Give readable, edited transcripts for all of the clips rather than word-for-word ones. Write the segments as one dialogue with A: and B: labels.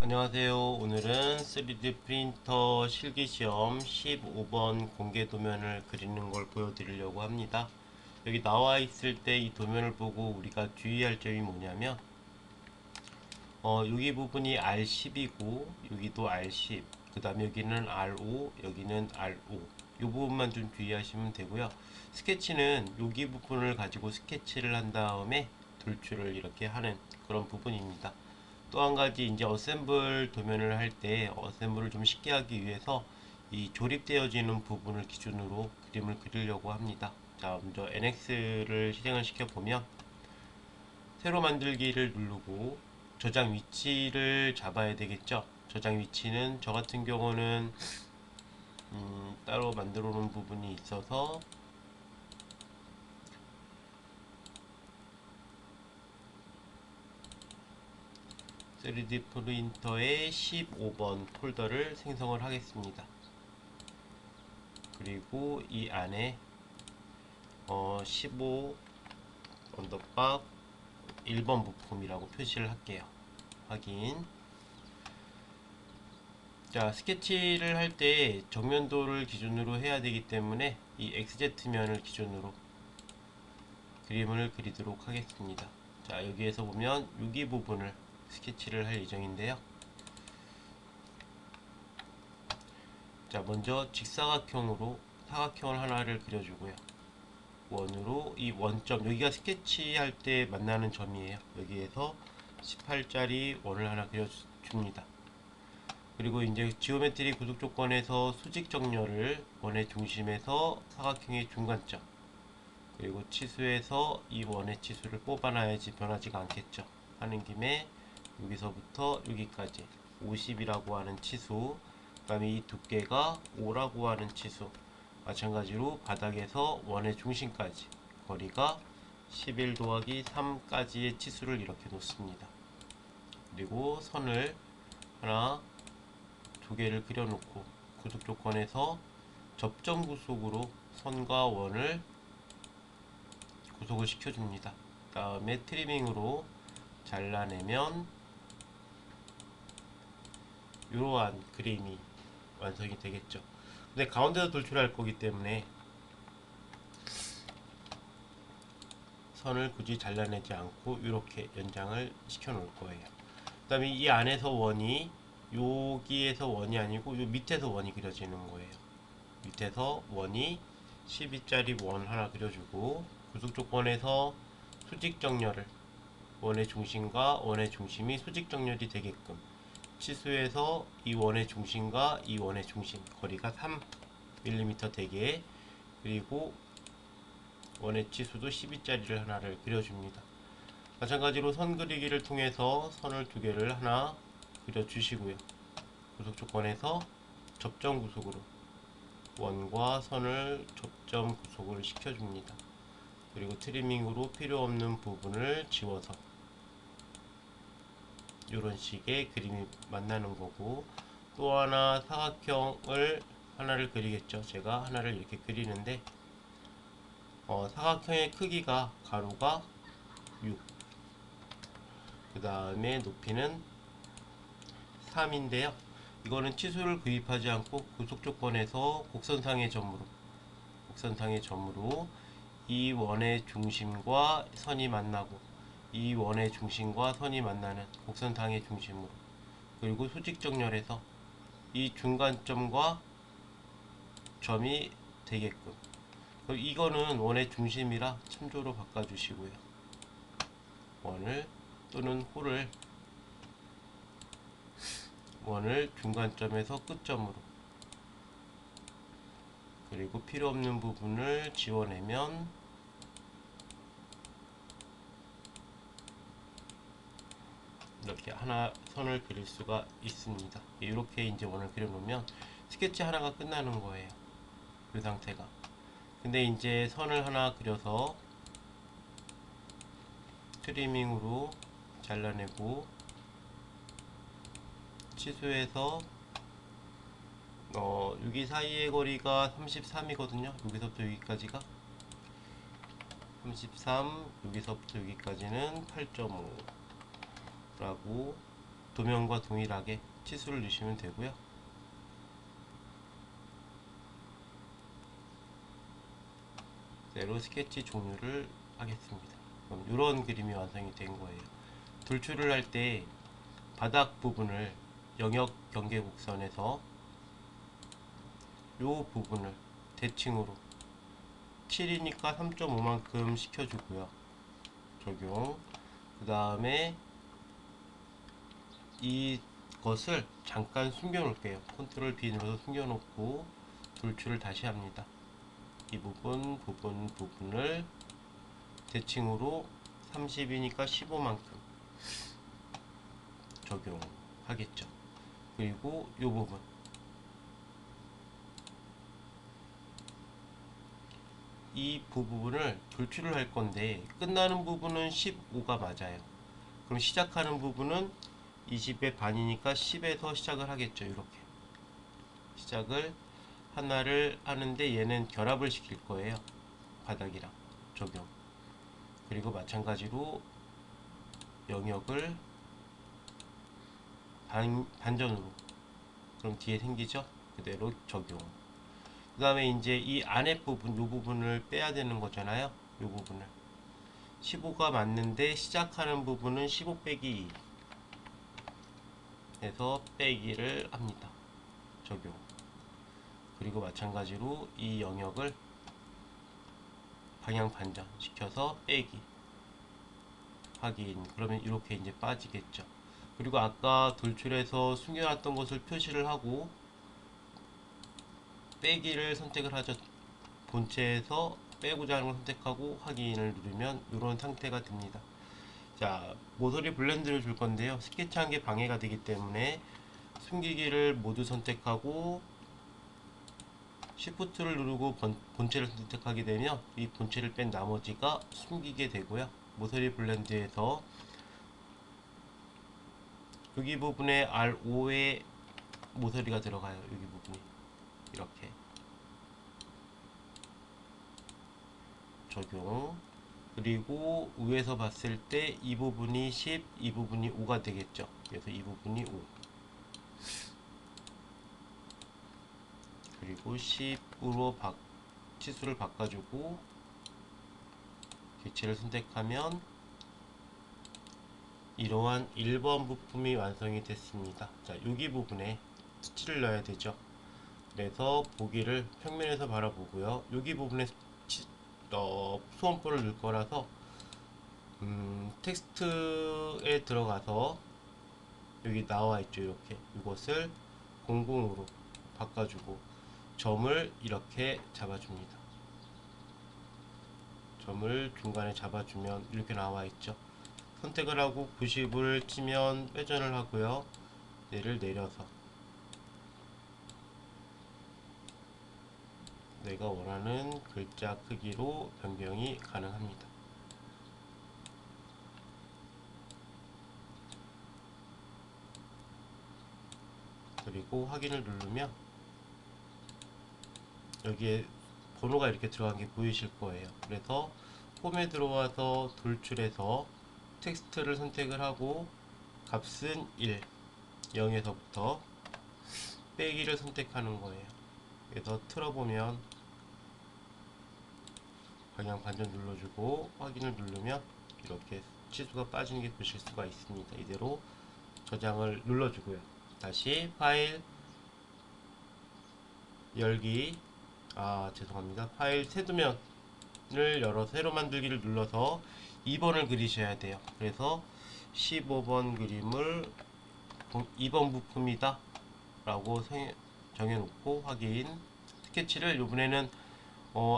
A: 안녕하세요. 오늘은 3D 프린터 실기시험 15번 공개 도면을 그리는 걸 보여드리려고 합니다. 여기 나와 있을 때 이 도면을 보고 우리가 주의할 점이 뭐냐면 여기 부분이 R10이고 여기도 R10, 그 다음에 여기는 R5, 여기는 R5. 이 부분만 좀 주의하시면 되고요. 스케치는 여기 부분을 가지고 스케치를 한 다음에 돌출을 이렇게 하는 그런 부분입니다. 또 한 가지 이제 어셈블 도면을 할 때 어셈블을 좀 쉽게 하기 위해서 이 조립되어지는 부분을 기준으로 그림을 그리려고 합니다. 자, 먼저 NX를 실행을 시켜 보면 새로 만들기를 누르고 저장 위치를 잡아야 되겠죠. 저장 위치는 저 같은 경우는 따로 만들어 놓은 부분이 있어서 3D 프린터의 15번 폴더를 생성을 하겠습니다. 그리고 이 안에 15 언더바 1번 부품이라고 표시를 할게요. 확인. 자, 스케치를 할 때 정면도를 기준으로 해야 되기 때문에 이 XZ면을 기준으로 그림을 그리도록 하겠습니다. 자, 여기에서 보면 여기 부분을 스케치를 할 예정인데요. 자, 먼저 직사각형으로 사각형을 하나를 그려주고요. 원으로 이 원점, 여기가 스케치할 때 만나는 점이에요. 여기에서 18짜리 원을 하나 그려줍니다. 그리고 이제 지오메트리 구속 조건에서 수직 정렬을 원의 중심에서 사각형의 중간점, 그리고 치수에서 이 원의 치수를 뽑아놔야지 변하지가 않겠죠. 하는 김에 여기서부터 여기까지 50이라고 하는 치수, 그 다음에 이 두께가 5라고 하는 치수, 마찬가지로 바닥에서 원의 중심까지 거리가 11 더하기 3까지의 치수를 이렇게 놓습니다. 그리고 선을 하나, 두 개를 그려놓고 구속 조건에서 접점 구속으로 선과 원을 구속을 시켜줍니다. 그 다음에 트리밍으로 잘라내면 이러한 그림이 완성이 되겠죠. 근데 가운데서 돌출할 거기 때문에 선을 굳이 잘라내지 않고 이렇게 연장을 시켜 놓을 거예요. 그 다음에 이 안에서 원이 여기에서 원이 아니고 요 밑에서 원이 그려지는 거예요. 밑에서 원이 12짜리 원 하나 그려주고 구속 조건에서 수직 정렬을 원의 중심과 원의 중심이 수직 정렬이 되게끔 치수에서 이 원의 중심과 이 원의 중심 거리가 3mm 되게, 그리고 원의 치수도 12짜리를 하나를 그려줍니다. 마찬가지로 선 그리기를 통해서 선을 두 개를 하나 그려주시고요. 구속 조건에서 접점 구속으로 원과 선을 접점 구속을 시켜줍니다. 그리고 트리밍으로 필요 없는 부분을 지워서 이런 식의 그림이 만나는 거고, 또 하나 사각형을 하나를 그리겠죠. 제가 하나를 이렇게 그리는데 사각형의 크기가 가로가 6, 그 다음에 높이는 3인데요. 이거는 치수를 구입하지 않고 구속 조건에서 곡선상의 점으로 이 원의 중심과 선이 만나고 이 원의 중심과 선이 만나는 곡선상의 중심으로, 그리고 수직 정렬해서 이 중간점과 점이 되게끔, 이거는 원의 중심이라 참조로 바꿔주시고요. 원을 또는 원을 중간점에서 끝점으로, 그리고 필요 없는 부분을 지워내면 이렇게 하나 선을 그릴 수가 있습니다. 이렇게 이제 원을 그려놓으면 스케치 하나가 끝나는 거예요. 이 상태가. 근데 이제 선을 하나 그려서 트리밍으로 잘라내고 치수해서 여기 사이의 거리가 33이거든요. 여기서부터 여기까지가 33, 여기서부터 여기까지는 8.5 라고 도면과 동일하게 치수를 넣으시면 되고요. 그대로 스케치 종료를 하겠습니다. 그럼 이런 그림이 완성이 된 거예요. 돌출을 할 때 바닥 부분을 영역 경계 곡선에서 이 부분을 대칭으로 7이니까 3.5만큼 시켜주고요. 적용. 그 다음에 이것을 잠깐 숨겨 놓을게요. 컨트롤 B 눌러서 숨겨 놓고 돌출을 다시 합니다. 이 부분을 대칭으로 30이니까 15만큼 적용하겠죠. 그리고 이 부분, 이 부분을 돌출을 할 건데 끝나는 부분은 15가 맞아요. 그럼 시작하는 부분은 20의 반이니까 10에서 시작을 하겠죠. 이렇게 시작을 하나를 하는데 얘는 결합을 시킬 거예요. 바닥이랑 적용. 그리고 마찬가지로 영역을 반전으로, 그럼 뒤에 생기죠. 그대로 적용. 그 다음에 이제 이 안에 부분, 이 부분을 빼야 되는 거잖아요. 이 부분을 15가 맞는데 시작하는 부분은 15 빼기 2 해서 빼기를 합니다. 적용. 그리고 마찬가지로 이 영역을 방향 반전 시켜서 빼기 확인. 그러면 이렇게 이제 빠지겠죠. 그리고 아까 돌출해서 숨겨놨던 것을 표시를 하고 빼기를 선택을 하죠. 본체에서 빼고자 하는 걸 선택하고 확인을 누르면 이런 상태가 됩니다. 자, 모서리 블렌드를 줄 건데요. 스케치한 게 방해가 되기 때문에 숨기기를 모두 선택하고 Shift를 누르고 본체를 선택하게 되면 이 본체를 뺀 나머지가 숨기게 되고요. 모서리 블렌드에서 여기 부분에 R5에 모서리가 들어가요. 여기 부분이 이렇게 적용. 그리고 위에서 봤을 때 이 부분이 10, 이 부분이 5가 되겠죠. 그래서 이 부분이 5. 그리고 10으로 치수를 바꿔주고 개체를 선택하면 이러한 1번 부품이 완성이 됐습니다. 자, 여기 부분에 스치를 넣어야 되죠. 그래서 보기를 평면에서 바라보고요. 여기 부분에 수험표를 넣을 거라서 텍스트에 들어가서 여기 나와 있죠. 이렇게 이것을 00으로 바꿔주고 점을 이렇게 잡아줍니다. 점을 중간에 잡아주면 이렇게 나와 있죠. 선택을 하고 90을 치면 회전을 하고요. 얘를 내려서 내가 원하는 글자 크기로 변경이 가능합니다. 그리고 확인을 누르면 여기에 번호가 이렇게 들어간 게 보이실 거예요. 그래서 폼에 들어와서 돌출해서 텍스트를 선택을 하고 값은 1, 0에서부터 빼기를 선택하는 거예요. 그래서 틀어보면 방향 반전 눌러주고 확인을 누르면 이렇게 치수가 빠지는 게 보실 수가 있습니다. 이대로 저장을 눌러주고요. 다시 파일 열기, 죄송합니다. 파일 새도면을 열어서 새로 만들기를 눌러서 2번을 그리셔야 돼요. 그래서 15번 그림을 2번 부품이다 라고 정해놓고 확인. 스케치를 이번에는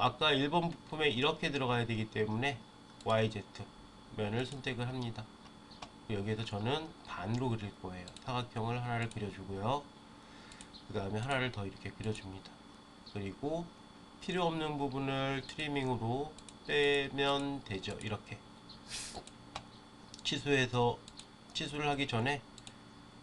A: 아까 1번 부품에 이렇게 들어가야 되기 때문에 YZ 면을 선택을 합니다. 여기에서 저는 반으로 그릴 거예요. 사각형을 하나를 그려주고요. 그 다음에 하나를 더 이렇게 그려줍니다. 그리고 필요 없는 부분을 트리밍으로 빼면 되죠. 이렇게 치수를 하기 전에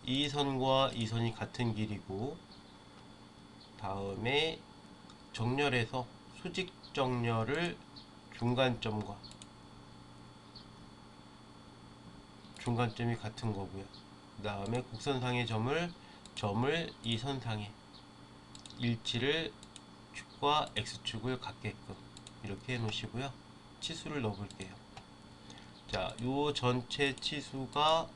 A: 이 선과 이 선이 같은 길이고, 다음에 정렬해서 수직 정렬을 중간점이 같은 거고요. 그 다음에 곡선상의 점을 이 선상에 일치를 축과 x축을 갖게끔 이렇게 해 놓으시고요. 치수를 넣어 볼게요. 자, 요 전체 치수가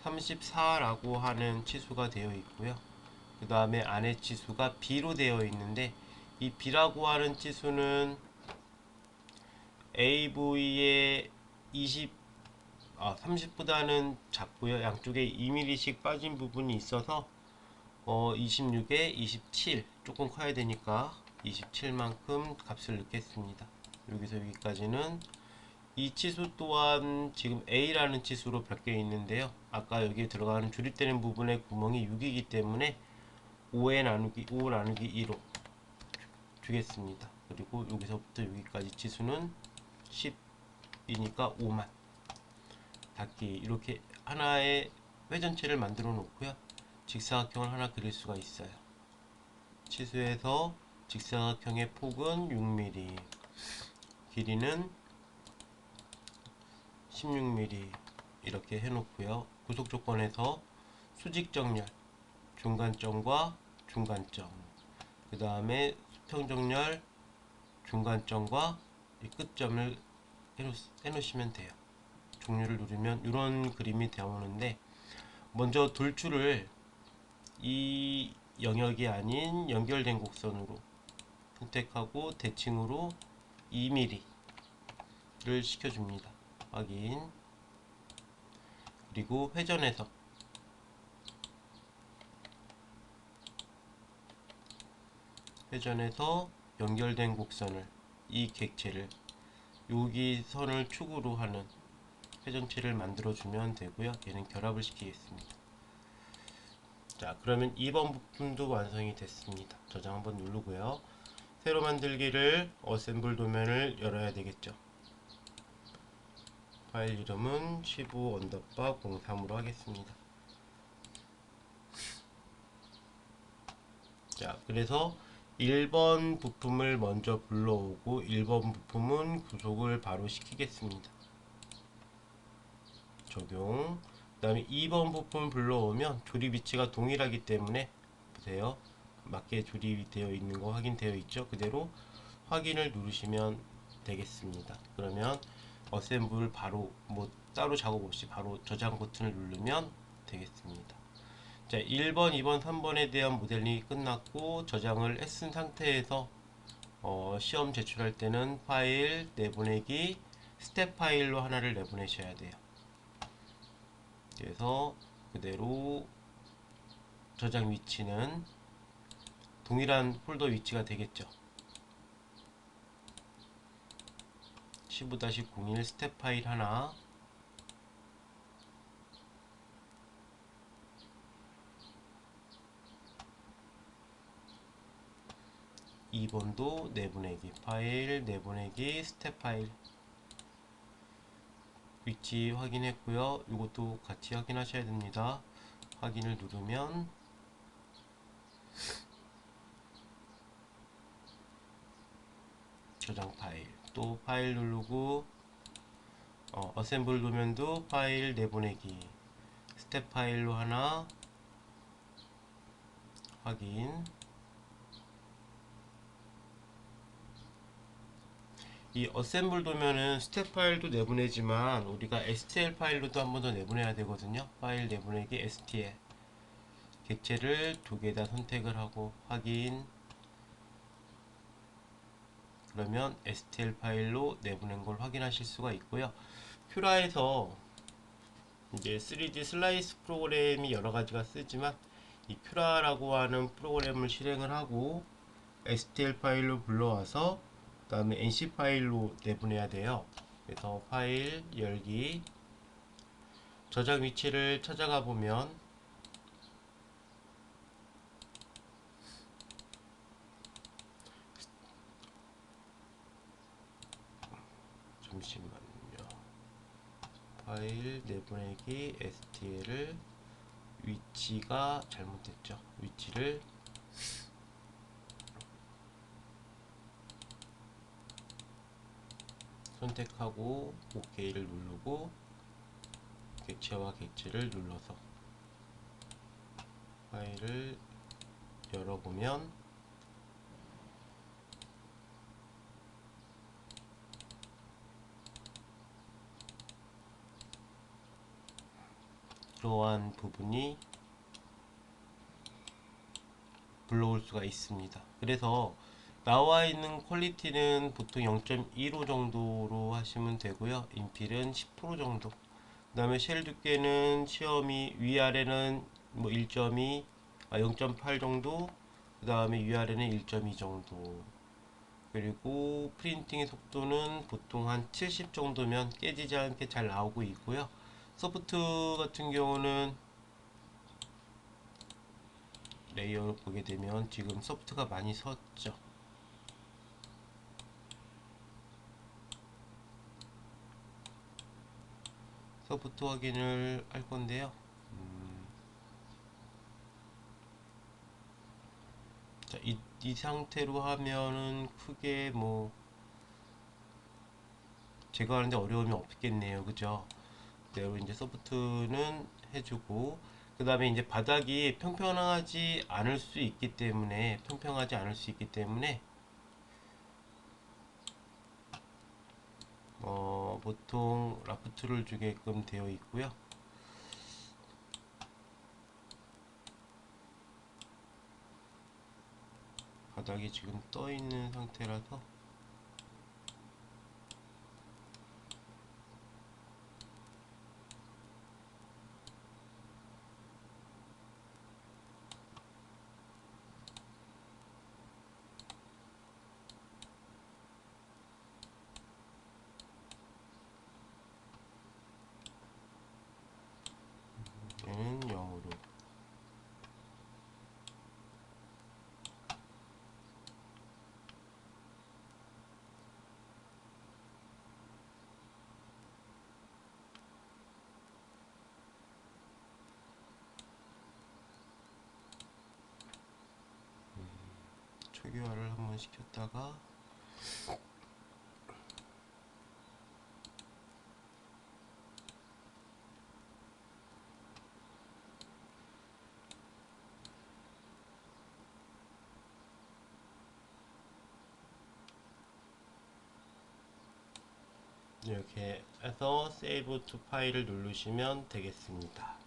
A: 34라고 하는 치수가 되어 있고요. 그 다음에 안에 치수가 b로 되어 있는데, 이 b라고 하는 치수는 AV의 30보다는 작고요. 양쪽에 2mm씩 빠진 부분이 있어서 26에 27 조금 커야 되니까 27만큼 값을 넣겠습니다. 여기서 여기까지는 이 치수 또한 지금 A라는 치수로 바뀌어 있는데요. 아까 여기에 들어가는 조립되는 부분의 구멍이 6이기 때문에 5 나누기 2로 주겠습니다. 그리고 여기서부터 여기까지 치수는 10이니까 5만 닫기. 이렇게 하나의 회전체를 만들어 놓고요. 직사각형을 하나 그릴 수가 있어요. 치수에서 직사각형의 폭은 6mm, 길이는 16mm 이렇게 해놓고요. 구속 조건에서 수직정렬, 중간점과 중간점, 그 다음에 수평정렬, 중간점과 이 끝점을 해놓으시면 돼요. 종료를 누르면 이런 그림이 되어오는데, 먼저 돌출을 이 영역이 아닌 연결된 곡선으로 선택하고 대칭으로 2mm를 시켜줍니다. 확인. 그리고 회전해서 연결된 곡선을, 이 객체를 여기 선을 축으로 하는 회전체를 만들어 주면 되고요. 얘는 결합을 시키겠습니다. 자, 그러면 2번 부품도 완성이 됐습니다. 저장 한번 누르고요. 새로 만들기를 어셈블 도면을 열어야 되겠죠. 파일 이름은 15_03으로 하겠습니다. 자, 그래서 1번 부품을 먼저 불러오고 1번 부품은 구속을 바로 시키겠습니다. 적용. 그 다음에 2번 부품 불러오면 조립 위치가 동일하기 때문에 보세요. 맞게 조립이 되어 있는 거 확인되어 있죠. 그대로 확인을 누르시면 되겠습니다. 그러면 어셈블 바로 따로 작업 없이 바로 저장 버튼을 누르면 되겠습니다. 자, 1번, 2번, 3번에 대한 모델링이 끝났고 저장을 했은 상태에서 시험 제출할 때는 파일 내보내기 스텝 파일로 하나를 내보내셔야 돼요. 그래서 그대로 저장 위치는 동일한 폴더 위치가 되겠죠. 15-01 스텝 파일 하나, 2번도 내보내기 파일 내보내기 스텝 파일 위치 확인했고요. 이것도 같이 확인하셔야 됩니다. 확인을 누르면 저장 파일, 또 파일 누르고 어셈블 도면도 파일 내보내기 스텝 파일로 하나 확인. 이 어셈블 도면은 스텝 파일도 내보내지만 우리가 STL 파일로도 한 번 더 내보내야 되거든요. 파일 내보내기 STL 객체를 두 개 다 선택을 하고 확인. 그러면 STL 파일로 내보낸 걸 확인하실 수가 있고요. 큐라에서 이제 3D 슬라이스 프로그램이 여러 가지가 쓰지만 이 큐라라고 하는 프로그램을 실행을 하고 STL 파일로 불러와서 그 다음에 NC 파일로 내보내야 돼요. 그래서 파일 열기, 저장 위치를 찾아가 보면 잠시만요. 파일 내보내기 STL을 위치가 잘못됐죠. 위치를 선택하고 OK를 누르고 객체와 객체를 눌러서 파일을 열어보면 이러한 부분이 불러올 수가 있습니다. 그래서 나와 있는 퀄리티는 보통 0.15 정도로 하시면 되고요. 인필은 10% 정도. 그 다음에 쉘 두께는 시험이 위아래는 뭐 1.2, 0.8 정도. 그 다음에 위아래는 1.2 정도. 그리고 프린팅의 속도는 보통 한 70 정도면 깨지지 않게 잘 나오고 있고요. 소프트 같은 경우는 레이어를 보게 되면 지금 소프트가 많이 섰죠. 소프트 확인을 할 건데요. 자, 이 상태로 하면은 크게 뭐 제거하는데 어려움이 없겠네요. 그죠? 그대로 이제 소프트는 해주고, 그 다음에 이제 바닥이 평평하지 않을 수 있기 때문에, 보통 라프트를 주게끔 되어 있고요. 바닥이 지금 떠 있는 상태라서 얘는 0으로. 초기화를 한번 시켰다가 이렇게 해서 세이브 투 파일을 누르시면 되겠습니다.